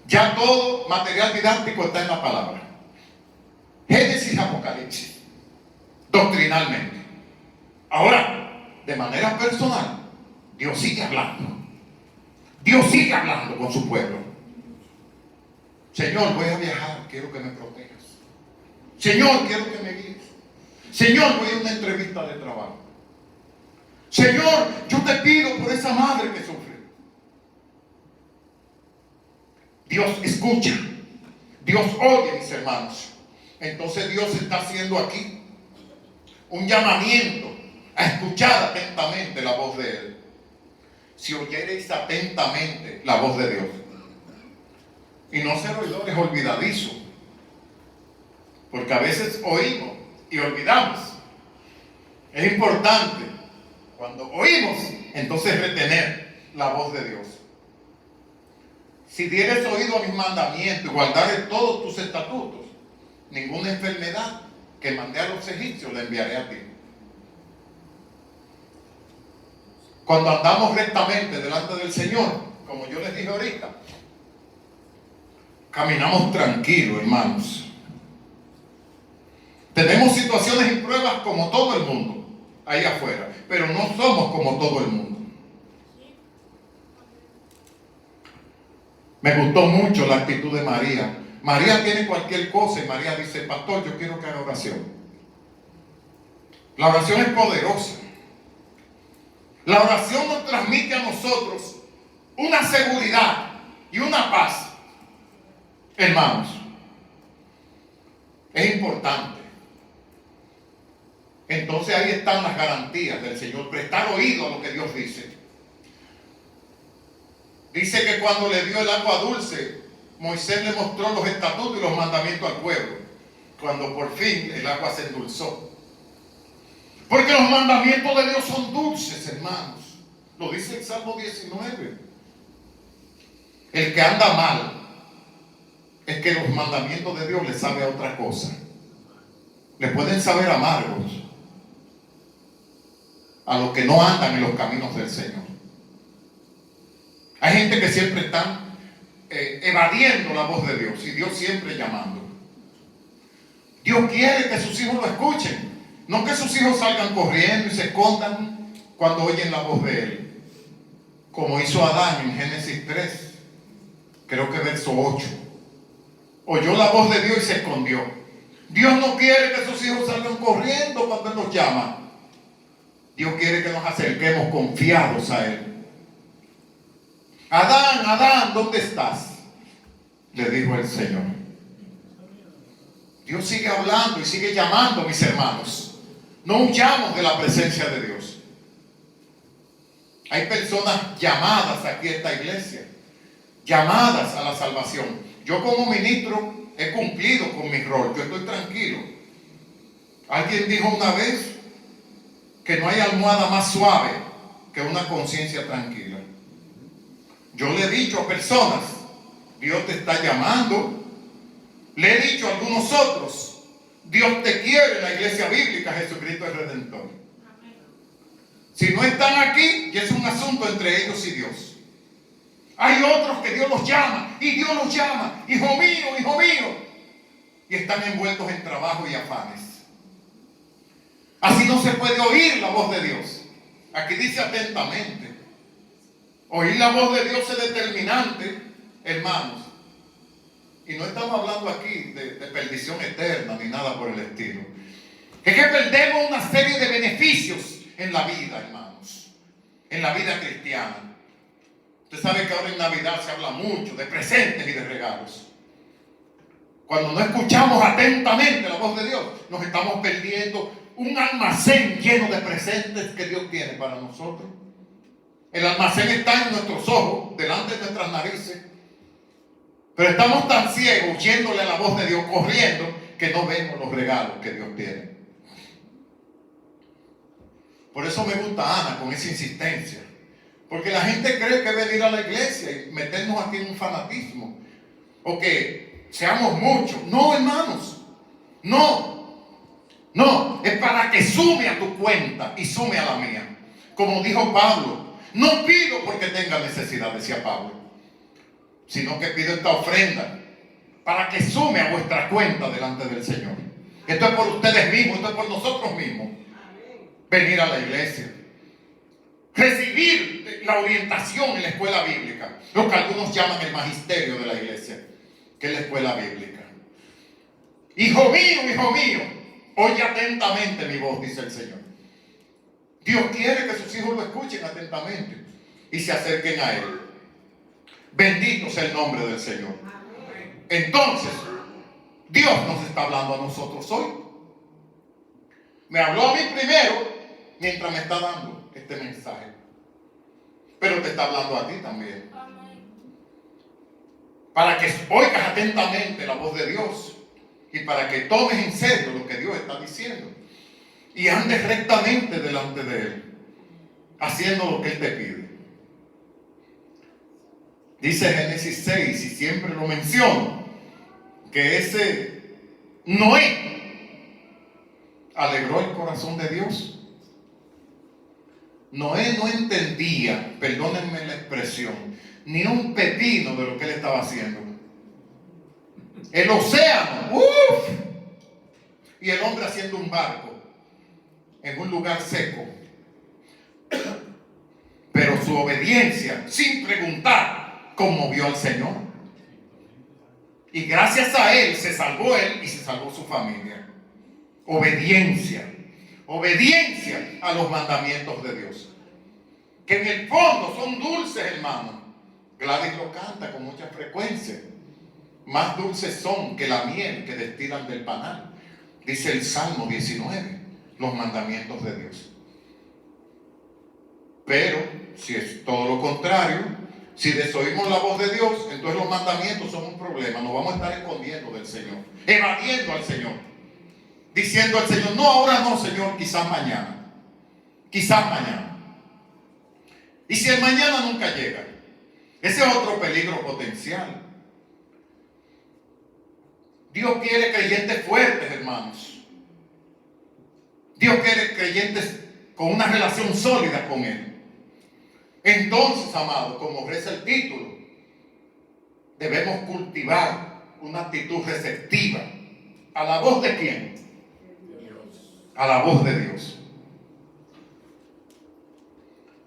Ya todo material didáctico está en la palabra. Génesis, Apocalipsis. Doctrinalmente. Ahora, de manera personal, Dios sigue hablando. Dios sigue hablando con su pueblo. Señor, voy a viajar, quiero que me protejas. Señor, quiero que me guíes. Señor, voy a una entrevista de trabajo. Señor, yo te pido por esa madre que sufre. Dios escucha. Dios oye, mis hermanos. Entonces Dios está haciendo aquí un llamamiento a escuchar atentamente la voz de Él. Si oyereis atentamente la voz de Dios. Y no ser oidores olvidadizos. Porque a veces oímos y olvidamos. Es importante, cuando oímos, entonces retener la voz de Dios. Si dieres oído a mis mandamientos y guardares todos tus estatutos, ninguna enfermedad que mandé a los egipcios la enviaré a ti. Cuando andamos rectamente delante del Señor, como yo les dije ahorita, caminamos tranquilos, hermanos. Tenemos situaciones y pruebas como todo el mundo ahí afuera, pero no somos como todo el mundo. Me gustó mucho la actitud de María. María tiene cualquier cosa y María dice: pastor, yo quiero que haga oración. La oración es poderosa. La oración nos transmite a nosotros una seguridad y una paz. Hermanos, es importante. Entonces ahí están las garantías del Señor. Prestar oído a lo que Dios dice. Dice que cuando le dio el agua dulce, Moisés le mostró los estatutos y los mandamientos al pueblo. Cuando por fin el agua se endulzó. Porque los mandamientos de Dios son dulces, hermanos. Lo dice el Salmo 19. El que anda mal es que los mandamientos de Dios le sabe a otra cosa. Le pueden saber amargos a los que no andan en los caminos del Señor. Hay gente que siempre está evadiendo la voz de Dios y Dios siempre llamando. Dios quiere que sus hijos lo escuchen, no que sus hijos salgan corriendo y se escondan cuando oyen la voz de Él, como hizo Adán en Génesis 3, creo que verso 8. Oyó la voz de Dios y se escondió. Dios no quiere que sus hijos salgan corriendo cuando Él los llama. Dios quiere que nos acerquemos confiados a Él. Adán, Adán, ¿dónde estás?, le dijo el Señor. Dios sigue hablando y sigue llamando, mis hermanos. No huyamos de la presencia de Dios. Hay personas llamadas aquí a esta iglesia, llamadas a la salvación. Yo como ministro he cumplido con mi rol, yo estoy tranquilo. Alguien dijo una vez que no hay almohada más suave que una conciencia tranquila. Yo le he dicho a personas: Dios te está llamando. Le he dicho a algunos otros: Dios te quiere en la iglesia bíblica, Jesucristo es Redentor. Si no están aquí, ya es un asunto entre ellos y Dios. Hay otros que Dios los llama, y Dios los llama: hijo mío, y están envueltos en trabajo y afanes. Así no se puede oír la voz de Dios. Aquí dice atentamente. Oír la voz de Dios es determinante, hermanos. Y no estamos hablando aquí de perdición eterna ni nada por el estilo. Es que perdemos una serie de beneficios en la vida, hermanos. En la vida cristiana. Usted sabe que ahora en Navidad se habla mucho de presentes y de regalos. Cuando no escuchamos atentamente la voz de Dios, nos estamos perdiendo un almacén lleno de presentes que Dios tiene para nosotros. El almacén está en nuestros ojos, delante de nuestras narices. Pero estamos tan ciegos, oyéndole a la voz de Dios, corriendo, que no vemos los regalos que Dios tiene. Por eso me gusta Ana con esa insistencia. Porque la gente cree que venir a la iglesia y meternos aquí en un fanatismo, o que seamos muchos. No, hermanos. No. Es para que sume a tu cuenta y sume a la mía. Como dijo Pablo. No pido porque tenga necesidad, decía Pablo, sino que pido esta ofrenda para que sume a vuestra cuenta delante del Señor. Esto es por ustedes mismos, esto es por nosotros mismos. Venir a la iglesia, recibir la orientación en la escuela bíblica, lo que algunos llaman el magisterio de la iglesia, que es la escuela bíblica. Hijo mío, oye atentamente mi voz, dice el Señor. Dios quiere que sus hijos lo escuchen atentamente y se acerquen a Él. Bendito sea el nombre del Señor. Entonces, Dios nos está hablando a nosotros hoy. Me habló a mí primero mientras me está dando este mensaje. Pero te está hablando a ti también. Para que oigas atentamente la voz de Dios y para que tomes en serio lo que Dios está diciendo. y andes rectamente delante de Él, haciendo lo que Él te pide. Dice Génesis 6, y siempre lo menciono, que ese Noé alegró el corazón de Dios. Noé no entendía, perdónenme la expresión, ni un pepino de lo que él estaba haciendo. El océano, ¡uf! Y el hombre haciendo un barco en un lugar seco. Pero su obediencia, sin preguntar, conmovió al Señor. Y gracias a él se salvó él y se salvó su familia. Obediencia. Obediencia a los mandamientos de Dios. Que en el fondo son dulces, hermano. Gladys lo canta con mucha frecuencia. Más dulces son que la miel que destilan del panal. Dice el Salmo 19, los mandamientos de Dios. Pero si es todo lo contrario, si desoímos la voz de Dios, entonces los mandamientos son un problema. Nos vamos a estar escondiendo del Señor, evadiendo al Señor, diciendo al Señor, no, ahora no, Señor, quizás mañana. Quizás mañana. Y si el mañana nunca llega, ese es otro peligro potencial. Dios quiere creyentes fuertes, hermanos. Dios quiere creyentes con una relación sólida con Él. Entonces, amados, como reza el título, debemos cultivar una actitud receptiva. ¿A la voz de quién? A la voz de Dios.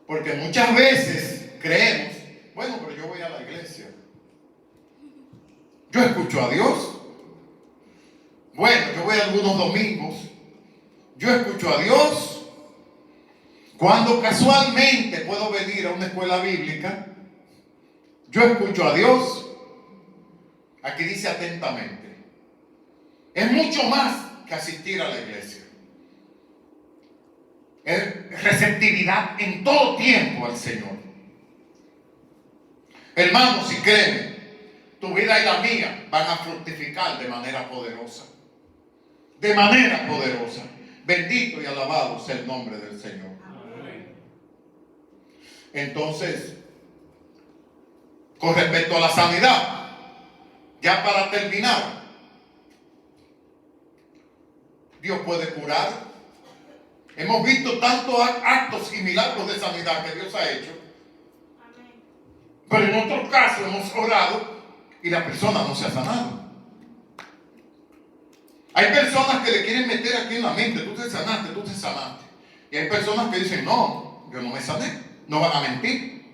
Porque muchas veces creemos, bueno, pero yo voy a la iglesia. Yo escucho a Dios. Bueno, yo voy algunos domingos. Yo escucho a Dios. Cuando casualmente puedo venir a una escuela bíblica, yo escucho a Dios. Aquí dice atentamente. Es mucho más que asistir a la iglesia. Es receptividad en todo tiempo al Señor. Hermanos, si créeme, tu vida y la mía van a fructificar de manera poderosa. De manera poderosa. Bendito y alabado sea el nombre del Señor. Entonces, con respecto a la sanidad, ya para terminar, Dios puede curar. Hemos visto tantos actos y milagros de sanidad que Dios ha hecho. Pero en otros casos hemos orado y la persona no se ha sanado. Hay personas que le quieren meter aquí en la mente, tú te sanaste, tú te sanaste. Y hay personas que dicen, no, yo no me sané. No van a mentir.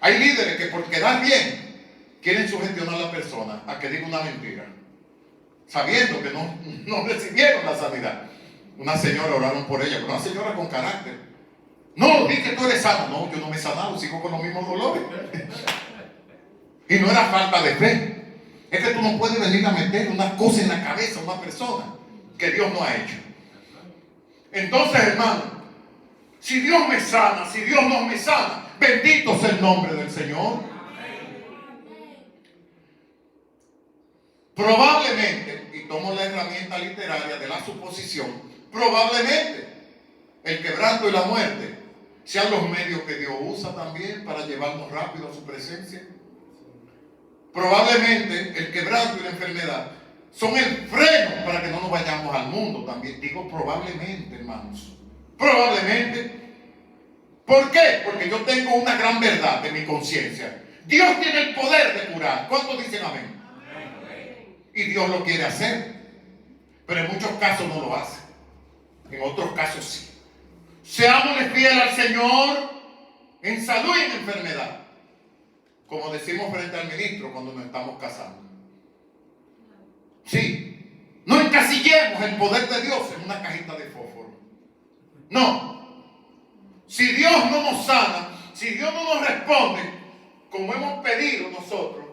Hay líderes que por quedar bien quieren sugestionar a la persona a que diga una mentira, sabiendo que no recibieron la sanidad. Una señora oraron por ella, pero una señora con carácter. No, di que tú eres sano. No, yo no me he sanado, sigo con los mismos dolores. Y no era falta de fe. Es que tú no puedes venir a meter una cosa en la cabeza a una persona que Dios no ha hecho. Entonces, hermano, si Dios me sana, si Dios no me sana, bendito sea el nombre del Señor. Probablemente, y tomo la herramienta literaria de la suposición, probablemente el quebranto y la muerte sean los medios que Dios usa también para llevarnos rápido a su presencia. Probablemente el quebranto y la enfermedad son el freno para que no nos vayamos al mundo también. Digo probablemente, hermanos. Probablemente. ¿Por qué? Porque yo tengo una gran verdad de mi conciencia. Dios tiene el poder de curar. ¿Cuántos dicen amén? Amén. Y Dios lo quiere hacer. Pero en muchos casos no lo hace. En otros casos sí. Seámosle fieles al Señor en salud y en enfermedad. Como decimos frente al ministro cuando nos estamos casando. Sí. No encasillemos el poder de Dios en una cajita de fósforo. No. Si Dios no nos sana, si Dios no nos responde, como hemos pedido nosotros,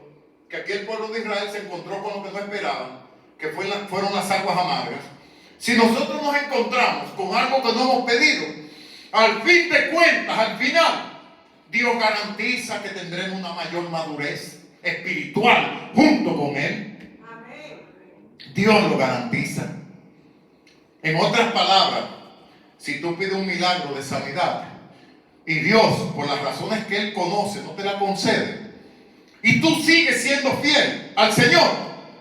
que aquí el pueblo de Israel se encontró con lo que no esperaban, que fueron las aguas amargas. Si nosotros nos encontramos con algo que no hemos pedido, al fin de cuentas, al final, Dios garantiza que tendremos una mayor madurez espiritual junto con Él. Dios lo garantiza. En otras palabras, si tú pides un milagro de sanidad y Dios, por las razones que Él conoce, no te la concede, y tú sigues siendo fiel al Señor,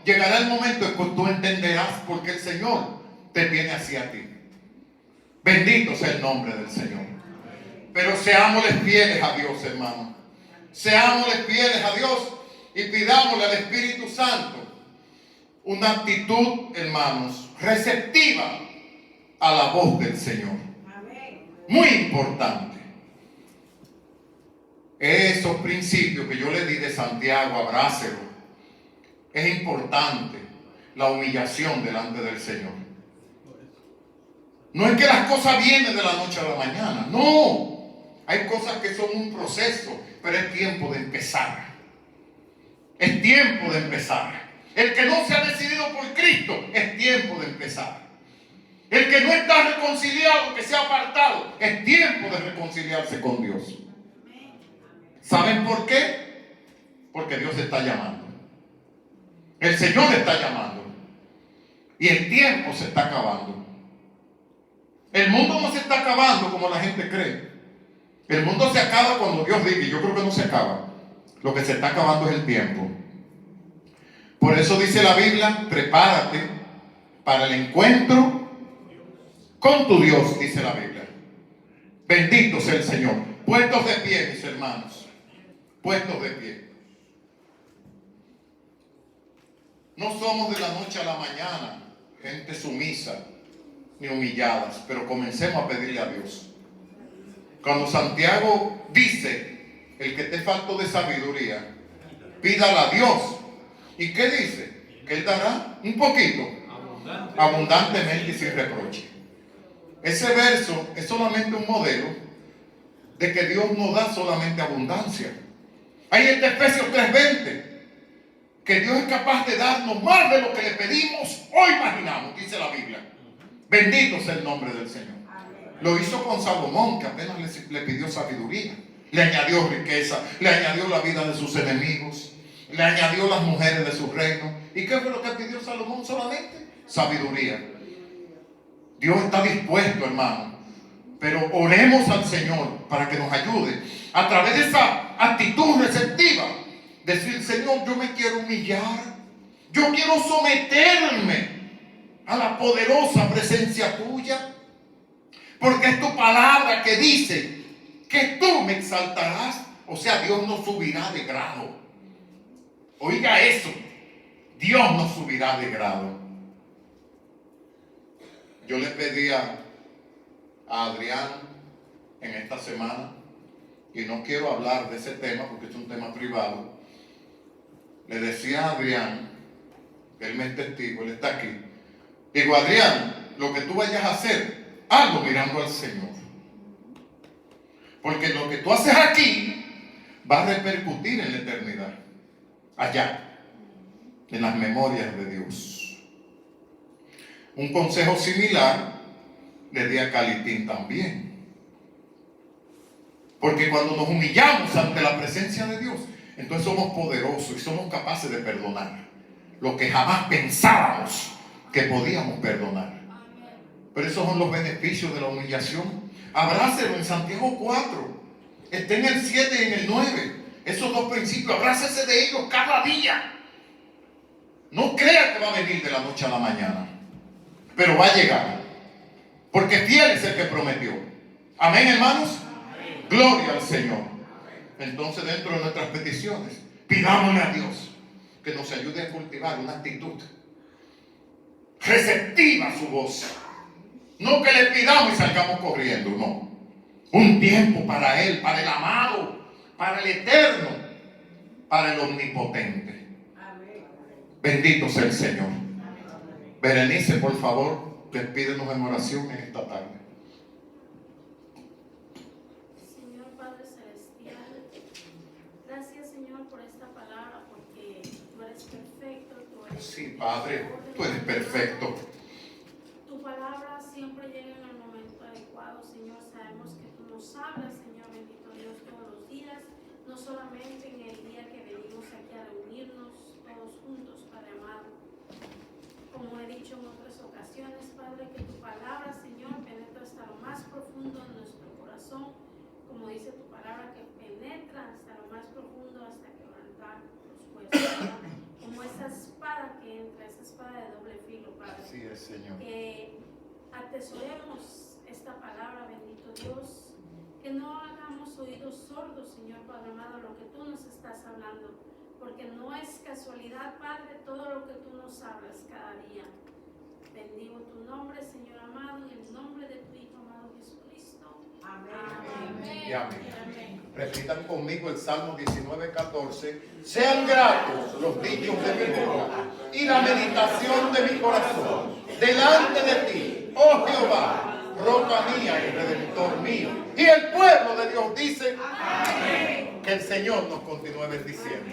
llegará el momento en que tú entenderás por qué el Señor te viene hacia ti. Bendito sea el nombre del Señor. Pero seámosle fieles a Dios, hermano. Seámosle fieles a Dios y pidámosle al Espíritu Santo una actitud, hermanos, receptiva a la voz del Señor. Muy importante. Esos principios que yo le di de Santiago, abrácelo. Es importante la humillación delante del Señor. No es que las cosas vienen de la noche a la mañana. No. Hay cosas que son un proceso, pero es tiempo de empezar. Es tiempo de empezar. El que no se ha decidido por Cristo, es tiempo de empezar. El que no está reconciliado, que se ha apartado, es tiempo de reconciliarse con Dios. ¿Saben por qué? Porque Dios está llamando. El Señor está llamando. Y el tiempo se está acabando. El mundo no se está acabando como la gente cree. El mundo se acaba cuando Dios diga, y yo creo que no se acaba. Lo que se está acabando es el tiempo. Por eso dice la Biblia, prepárate para el encuentro con tu Dios, dice la Biblia. Bendito sea el Señor. Puestos de pie, mis hermanos. Puestos de pie. No somos de la noche a la mañana gente sumisa ni humilladas, pero comencemos a pedirle a Dios. Cuando Santiago dice, el que te faltó de sabiduría, pídala a Dios. ¿Y qué dice? Que Él dará un poquito, abundantemente y sin reproche. Ese verso es solamente un modelo de que Dios no da solamente abundancia. Hay en Efesios 3:20, que Dios es capaz de darnos más de lo que le pedimos o imaginamos, dice la Biblia. Bendito sea el nombre del Señor. Lo hizo con Salomón, que apenas le pidió sabiduría. Le añadió riqueza, le añadió la vida de sus enemigos, le añadió las mujeres de su reino. ¿Y qué fue lo que pidió Salomón solamente? Sabiduría. Dios está dispuesto, hermano. Pero oremos al Señor para que nos ayude a través de esa actitud receptiva. Decir, Señor, yo me quiero humillar. Yo quiero someterme a la poderosa presencia tuya. Porque es tu palabra que dice que tú me exaltarás. O sea, Dios no subirá de grado. Oiga eso. Dios no subirá de grado. Yo le pedí a Adrián en esta semana, y no quiero hablar de ese tema porque es un tema privado. Le decía a Adrián, él me es testigo, él está aquí. Digo, Adrián, lo que tú vayas a hacer, hazlo mirando al Señor. Porque lo que tú haces aquí va a repercutir en la eternidad, allá, en las memorias de Dios. Un consejo similar le di a Calitín también. Porque cuando nos humillamos ante la presencia de Dios, entonces somos poderosos y somos capaces de perdonar lo que jamás pensábamos que podíamos perdonar. Pero esos son los beneficios de la humillación. Abrácelo en Santiago 4. Está en el 7 y en el 9. Esos dos principios, abrácese de ellos cada día. No crea que va a venir de la noche a la mañana, pero va a llegar. Porque fiel es el que prometió. Amén, hermanos. Amén. Gloria al Señor. Entonces, dentro de nuestras peticiones, pidámosle a Dios que nos ayude a cultivar una actitud receptiva a su voz. No que le pidamos y salgamos corriendo, no. Un tiempo para Él, para el amado, para el eterno, para el omnipotente. Bendito sea el Señor. Berenice, por favor, despídenos en oración en esta tarde. Señor Padre Celestial, gracias, Señor, por esta palabra, porque tú eres perfecto, tú eres... Sí, Padre, tú eres perfecto. Tu palabra siempre llega en el momento adecuado, Señor. Sabemos que tú nos hablas, Señor, bendito Dios, todos los días, no solamente en el día que venimos aquí a reunirnos todos juntos, Padre amado. Como he dicho en otras ocasiones, Padre, que tu palabra profundo de nuestro corazón, como dice tu palabra, que penetra hasta lo más profundo, hasta quebrantar los huesos, ¿verdad? Como esa espada que entra, esa espada de doble filo, Padre. Así es, Señor. Que atesoremos esta palabra, bendito Dios, que no hagamos oídos sordos, Señor Padre amado, lo que tú nos estás hablando, porque no es casualidad, Padre, todo lo que tú nos hablas cada día. Bendigo tu nombre, Señor amado, en el nombre de tu Hijo amado Jesucristo. Amén. Y amén. Repitan conmigo el Salmo 19:14. Sean gratos los dichos de mi boca y la meditación de mi corazón delante de ti, oh Jehová, roca mía y redentor mío. Y el pueblo de Dios dice, amén. Que el Señor nos continúe bendiciendo.